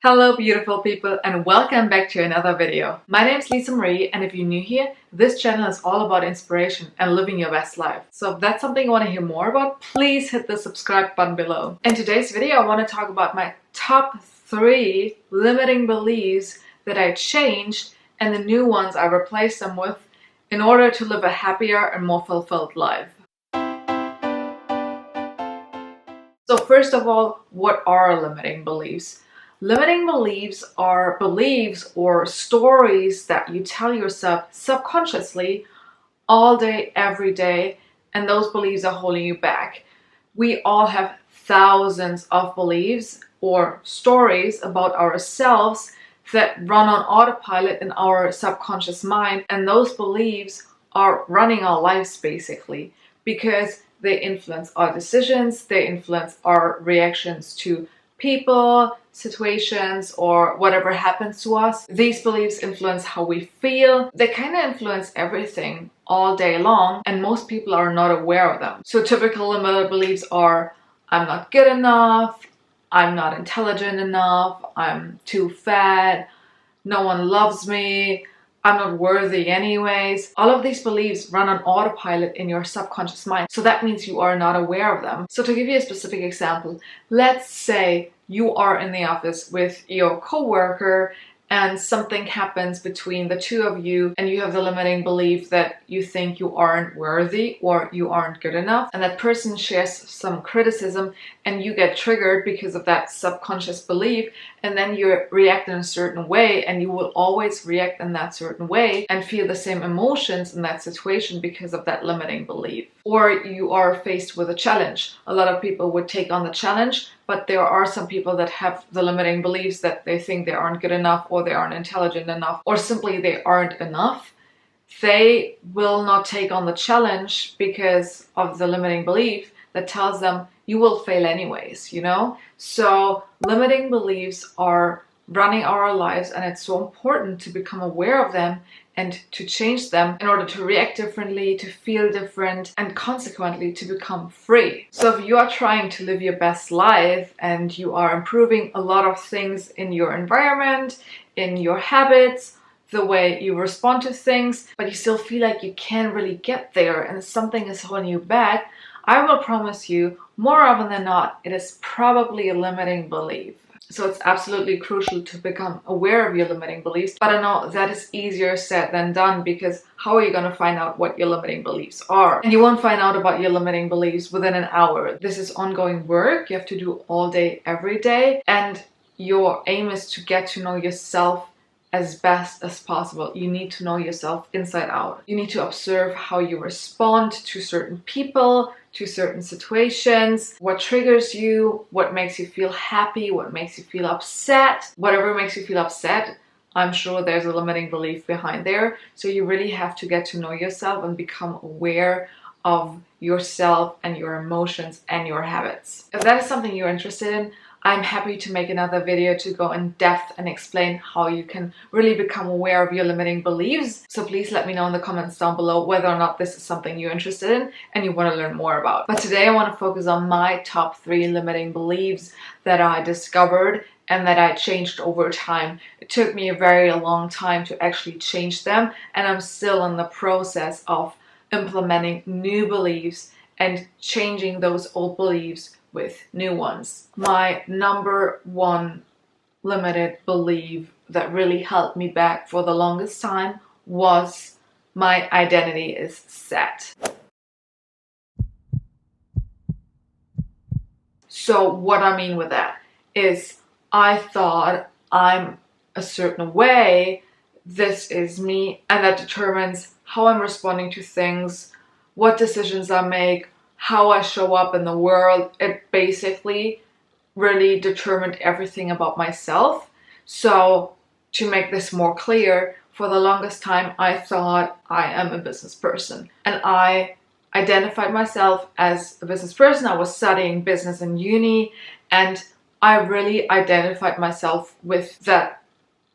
Hello beautiful people and welcome back to another video. My name is Lisa Marie, and if you're new here, this channel is all about inspiration and living your best life. So if that's something you want to hear more about, please hit the subscribe button below. In today's video, I want to talk about my top 3 limiting beliefs that I changed and the new ones I replaced them with in order to live a happier and more fulfilled life. So first of all, what are limiting beliefs? Limiting beliefs are beliefs or stories that you tell yourself subconsciously all day, every day, and those beliefs are holding you back. We all have thousands of beliefs or stories about ourselves that run on autopilot in our subconscious mind, and those beliefs are running our lives basically because they influence our decisions, they influence our reactions to people, situations, or whatever happens to us. These beliefs influence how we feel. They kind of influence everything all day long, and most people are not aware of them. So typical limited beliefs are: I'm not good enough, I'm not intelligent enough, I'm too fat, no one loves me, I'm not worthy anyways. All of these beliefs run on autopilot in your subconscious mind. So that means you are not aware of them. So to give you a specific example, let's say you are in the office with your coworker and something happens between the two of you and you have the limiting belief that you think you aren't worthy or you aren't good enough, and that person shares some criticism and you get triggered because of that subconscious belief, and then you react in a certain way, and you will always react in that certain way and feel the same emotions in that situation because of that limiting belief. Or you are faced with a challenge. A lot of people would take on the challenge, but there are some people that have the limiting beliefs that they think they aren't good enough, or they aren't intelligent enough, or simply they aren't enough. They will not take on the challenge because of the limiting belief that tells them you will fail anyways, you know? So limiting beliefs are running our lives, and it's so important to become aware of them and to change them in order to react differently, to feel different, and consequently to become free. So if you are trying to live your best life and you are improving a lot of things in your environment, in your habits, the way you respond to things, but you still feel like you can't really get there and something is holding you back, I will promise you, more often than not, it is probably a limiting belief. So it's absolutely crucial to become aware of your limiting beliefs. But I know that is easier said than done, because how are you going to find out what your limiting beliefs are? And you won't find out about your limiting beliefs within an hour. This is ongoing work you have to do all day, every day. And your aim is to get to know yourself as best as possible. You need to know yourself inside out. You need to observe how you respond to certain people, to certain situations, what triggers you, what makes you feel happy, what makes you feel upset. Whatever makes you feel upset, I'm sure there's a limiting belief behind there. So you really have to get to know yourself and become aware of yourself and your emotions and your habits. If that is something you're interested in, I'm happy to make another video to go in depth and explain how you can really become aware of your limiting beliefs. So please let me know in the comments down below whether or not this is something you're interested in and you want to learn more about. But today I want to focus on my top 3 limiting beliefs that I discovered and that I changed over time. It took me a very long time to actually change them, and I'm still in the process of implementing new beliefs and changing those old beliefs with new ones. My number 1 limited belief that really held me back for the longest time was my identity is set. So what I mean with that is I thought I'm a certain way, this is me, and that determines how I'm responding to things, what decisions I make, how I show up in the world. It basically really determined everything about myself. So to make this more clear, for the longest time I thought I am a business person, and I identified myself as a business person. I was studying business in uni, and I really identified myself with that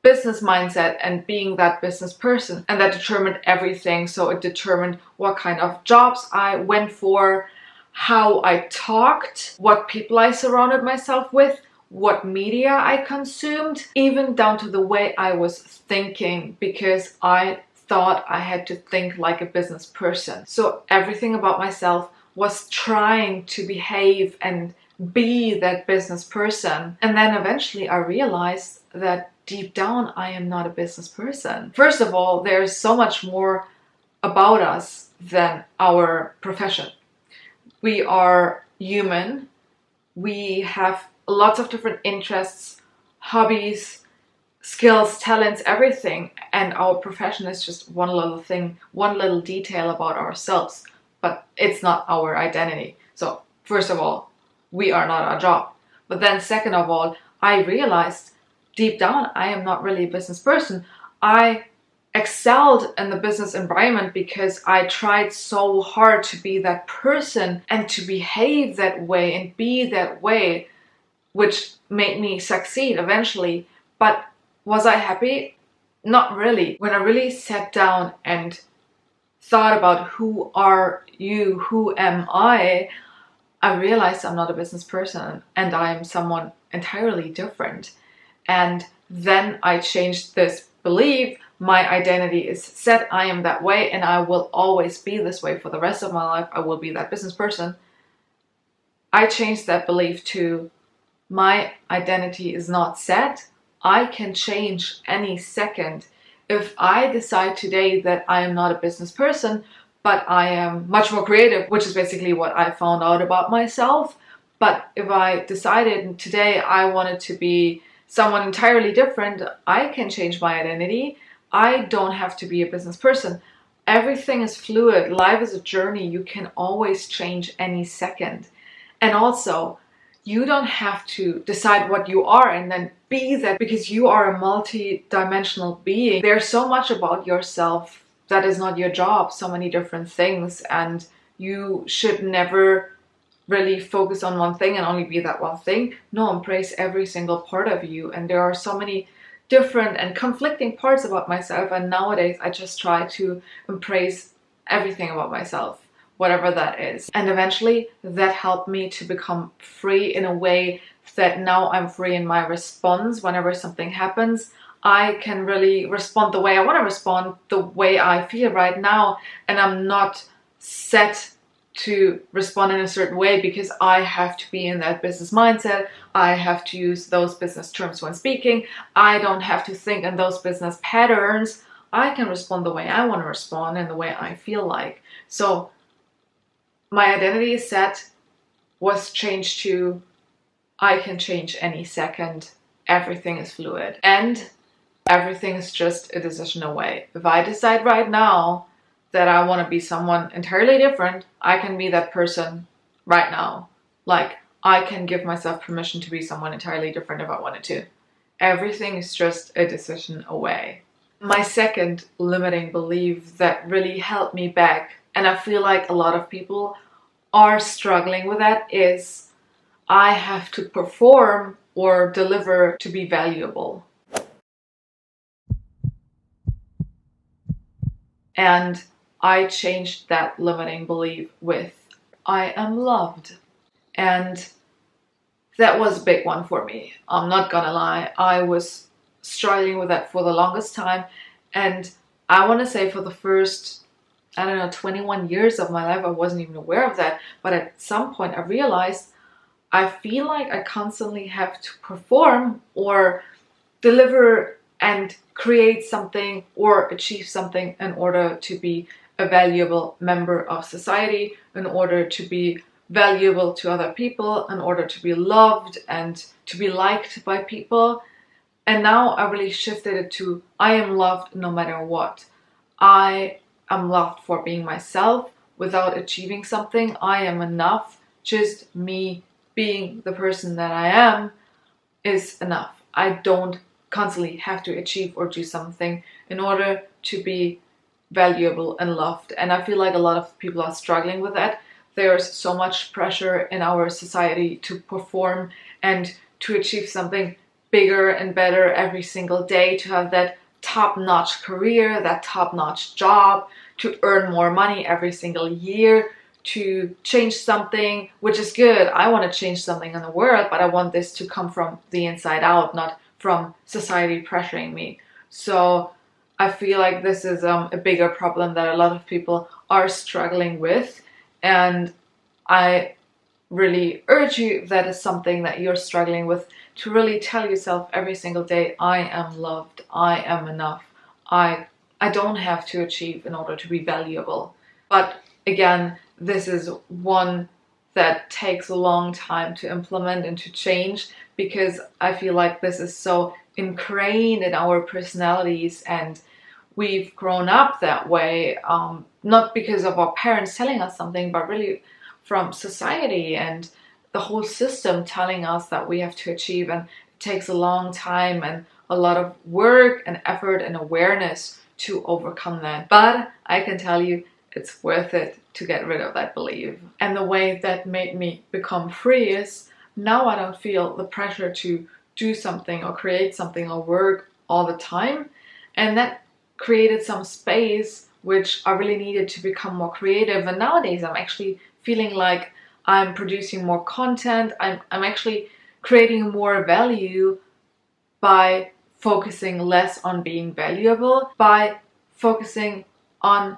business mindset and being that business person, and that determined everything. So it determined what kind of jobs I went for, how I talked, what people I surrounded myself with, what media I consumed, even down to the way I was thinking, because I thought I had to think like a business person. So everything about myself was trying to behave and be that business person. And then eventually I realized that deep down I am not a business person. First of all, there's so much more about us than our profession. We are human. We have lots of different interests, hobbies, skills, talents, everything. And our profession is just one little thing, one little detail about ourselves. But it's not our identity. So first of all, we are not our job. But then second of all, I realized deep down I am not really a business person. I excelled in the business environment because I tried so hard to be that person and to behave that way and be that way, which made me succeed eventually. But was I happy? Not really. When I really sat down and thought about who are you, who am I realized I'm not a business person and I'm someone entirely different. And then I changed this belief. My identity is set. I am that way and I will always be this way for the rest of my life. I will be that business person. I changed that belief to my identity is not set. I can change any second. If I decide today that I am not a business person, but I am much more creative, which is basically what I found out about myself. But if I decided today I wanted to be someone entirely different, I can change my identity. I don't have to be a business person. Everything is fluid. Life is a journey. You can always change any second. And also, you don't have to decide what you are and then be that, because you are a multi-dimensional being. There's so much about yourself that is not your job, so many different things, and you should never really focus on one thing and only be that one thing. No, embrace every single part of you. And there are so many different and conflicting parts about myself, and nowadays I just try to embrace everything about myself, whatever that is. And eventually that helped me to become free in a way that now I'm free in my response. Whenever something happens, I can really respond the way I want to respond, the way I feel right now, and I'm not set to respond in a certain way because I have to be in that business mindset. I have to use those business terms when speaking. I don't have to think in those business patterns. I can respond the way I want to respond and the way I feel like. So my identity is set, was changed to I can change any second. Everything is fluid. And everything is just a decision away. If I decide right now that I want to be someone entirely different, I can be that person right now. Like, I can give myself permission to be someone entirely different if I wanted to. Everything is just a decision away. My second limiting belief that really held me back, and I feel like a lot of people are struggling with that, is I have to perform or deliver to be valuable. And I changed that limiting belief with I am loved. And that was a big one for me. I'm not gonna lie. I was struggling with that for the longest time. And I want to say for the first, 21 years of my life, I wasn't even aware of that. But at some point I realized I feel like I constantly have to perform or deliver and create something or achieve something in order to be a valuable member of society, in order to be valuable to other people, in order to be loved and to be liked by people. And now I really shifted it to I am loved no matter what. I am loved for being myself without achieving something. I am enough. Just me being the person that I am is enough. I don't constantly have to achieve or do something in order to be valuable and loved. And I feel like a lot of people are struggling with that. There's so much pressure in our society to perform and to achieve something bigger and better every single day, to have that top-notch career, that top-notch job, to earn more money every single year, to change something, which is good. I want to change something in the world, but I want this to come from the inside out, not from society pressuring me. So I feel like this is a bigger problem that a lot of people are struggling with. And I really urge you, if that is something that you're struggling with, to really tell yourself every single day, I am loved, I am enough, I don't have to achieve in order to be valuable. But again, this is one that takes a long time to implement and to change, because I feel like this is so ingrained in our personalities, and we've grown up that way, not because of our parents telling us something, but really from society and the whole system telling us that we have to achieve. And it takes a long time and a lot of work and effort and awareness to overcome that. But I can tell you, it's worth it to get rid of that belief. And the way that made me become free is now I don't feel the pressure to do something or create something or work all the time. And that created some space which I really needed to become more creative. And nowadays I'm actually feeling like I'm producing more content. I'm actually creating more value by focusing less on being valuable, by focusing on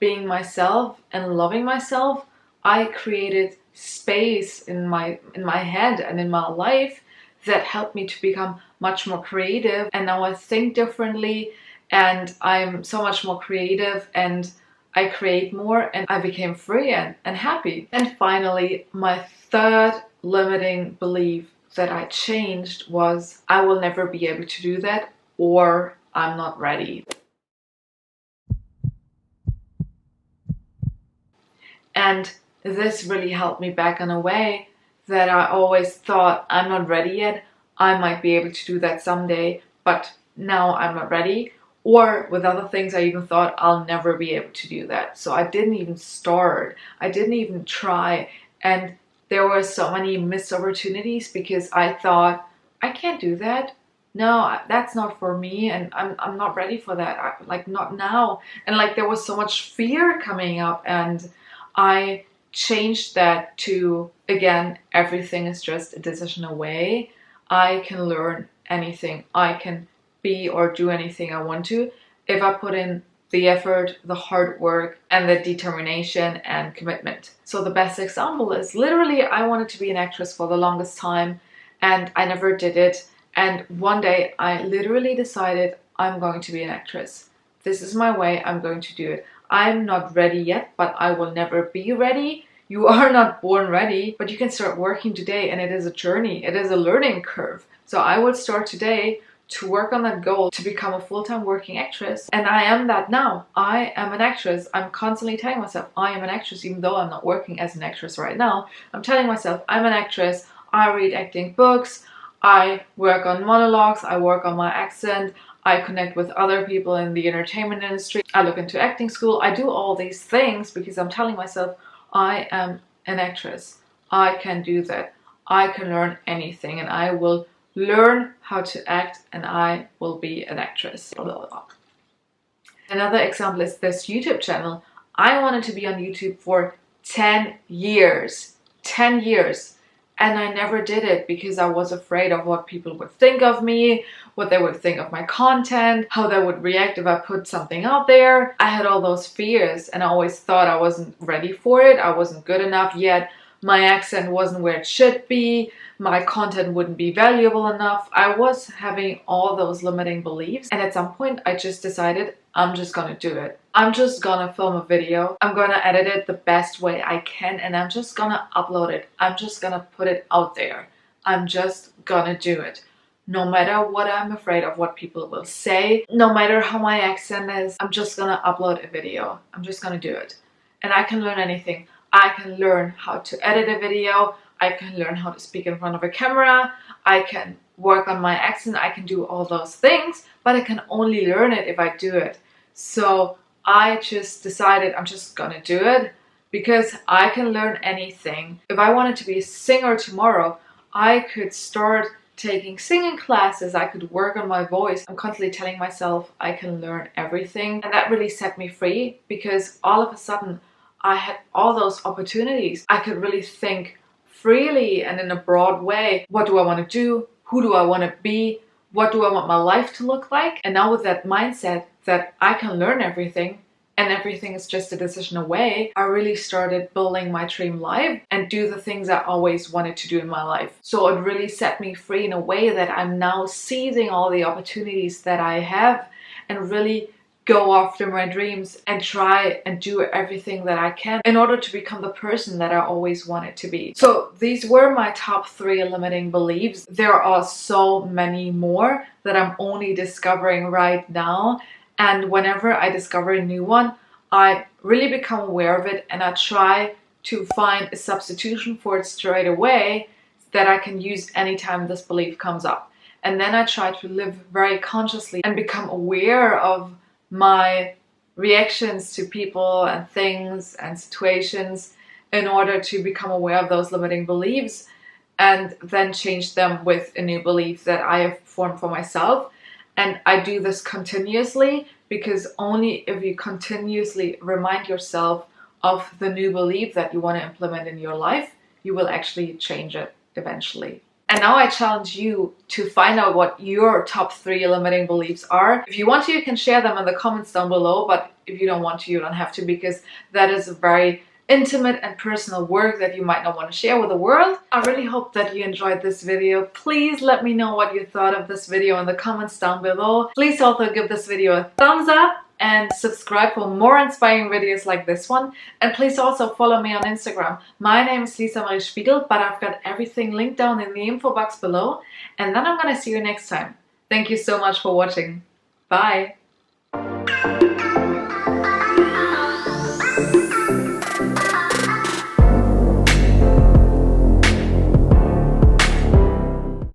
being myself and loving myself. I created space in my head and in my life that helped me to become much more creative. And now I think differently, and I'm so much more creative, and I create more, and I became free and happy. And finally, my third limiting belief that I changed was I will never be able to do that, or I'm not ready. And this really held me back in a way that I always thought, I'm not ready yet. I might be able to do that someday, but now I'm not ready. Or with other things, I even thought I'll never be able to do that. So I didn't even start. I didn't even try. And there were so many missed opportunities because I thought, I can't do that. No, that's not for me, and I'm not ready for that. Like, not now. And like, there was so much fear coming up, and I changed that to, again, everything is just a decision away. I can learn anything. I can be or do anything I want to if I put in the effort, the hard work, and the determination and commitment. So the best example is literally I wanted to be an actress for the longest time, and I never did it. And one day I literally decided I'm going to be an actress. This is my way. I'm going to do it. I'm not ready yet, but I will never be ready. You are not born ready, but you can start working today, and it is a journey. It is a learning curve. So I will start today to work on that goal to become a full-time working actress. And I am that now. I am an actress. I'm constantly telling myself I am an actress, even though I'm not working as an actress right now. I'm telling myself I'm an actress. I read acting books. I work on monologues. I work on my accent. I connect with other people in the entertainment industry. I look into acting school. I do all these things because I'm telling myself I am an actress. I can do that. I can learn anything, and I will learn how to act, and I will be an actress. Blah, blah, blah. Another example is this YouTube channel. I wanted to be on YouTube for 10 years. 10 years. And I never did it because I was afraid of what people would think of me, what they would think of my content, how they would react if I put something out there. I had all those fears, and I always thought I wasn't ready for it. I wasn't good enough yet. My accent wasn't where it should be. My content wouldn't be valuable enough. I was having all those limiting beliefs. And at some point, I just decided I'm just gonna do it. I'm just gonna film a video. I'm gonna edit it the best way I can, and I'm just gonna upload it. I'm just gonna put it out there. I'm just gonna do it. No matter what I'm afraid of what people will say, no matter how my accent is, I'm just gonna upload a video. I'm just gonna do it. And I can learn anything. I can learn how to edit a video. I can learn how to speak in front of a camera. I can work on my accent. I can do all those things, but I can only learn it if I do it. So I just decided I'm just gonna do it because I can learn anything. If I wanted to be a singer tomorrow, I could start taking singing classes. I could work on my voice. I'm constantly telling myself I can learn everything, and that really set me free because all of a sudden I had all those opportunities. I could really think freely and in a broad way. What do I want to do? Who do I want to be? What do I want my life to look like? And now with that mindset that I can learn everything and everything is just a decision away, I really started building my dream life and do the things I always wanted to do in my life. So it really set me free in a way that I'm now seizing all the opportunities that I have and really go after my dreams and try and do everything that I can in order to become the person that I always wanted to be. So these were my top 3 limiting beliefs. There are so many more that I'm only discovering right now. And whenever I discover a new one, I really become aware of it and I try to find a substitution for it straight away that I can use anytime this belief comes up. And then I try to live very consciously and become aware of my reactions to people and things and situations in order to become aware of those limiting beliefs and then change them with a new belief that I have formed for myself. And I do this continuously because only if you continuously remind yourself of the new belief that you want to implement in your life, you will actually change it eventually. And now I challenge you to find out what your top 3 limiting beliefs are. If you want to, you can share them in the comments down below, but if you don't want to, you don't have to, because that is a very intimate and personal work that you might not want to share with the world. I really hope that you enjoyed this video. Please let me know what you thought of this video in the comments down below. Please also give this video a thumbs up and subscribe for more inspiring videos like this one. And please also follow me on Instagram. My name is Lisa Marie Spiegel, but I've got everything linked down in the info box below. And then I'm gonna see you next time. Thank you so much for watching. Bye.